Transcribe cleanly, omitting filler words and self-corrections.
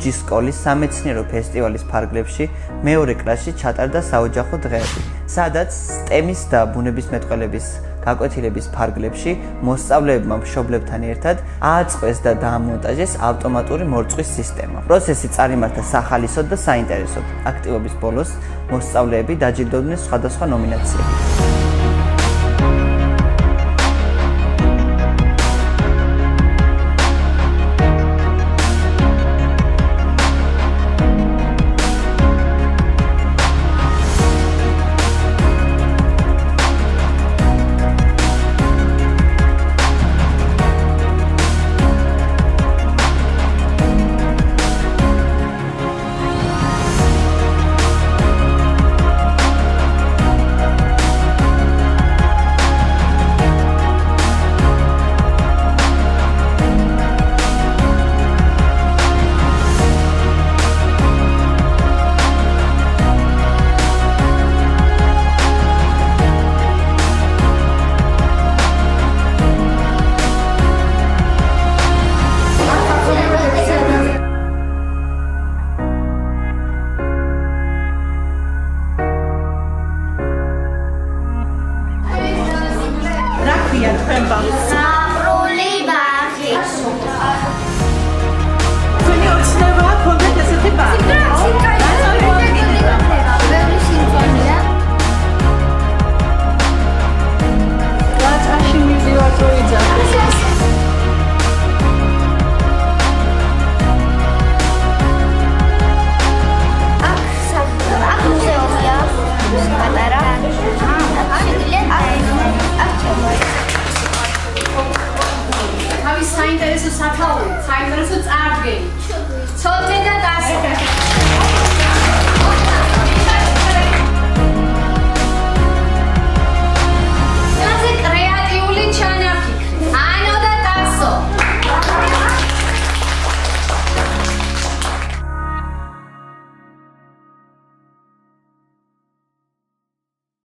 ლუჯის სკოლის სამეცნიერო ფესტივალის ფარგლებში მეორე კლასში ჩატარდა საოჯახო დღეები, სადაც STEM-ის და ბუნებისმეტყველების გაკვეთილების ფარგლებში მოსწავლეებმა მშობლებთან ერთად ააწყვეს და დაამონტაჟეს ავტომატური მორწყვის სისტემა. პროცესი წარიმართა სახალისოდ და საინტერესოდ. აქტივობის ბოლოს მოსწავლეები დაჯილდოვდნენ სხვადასხვა ნომინაციებით. საინტერესო საფაური, საინტერესო წარდგენი. ცოტა და დასწრება.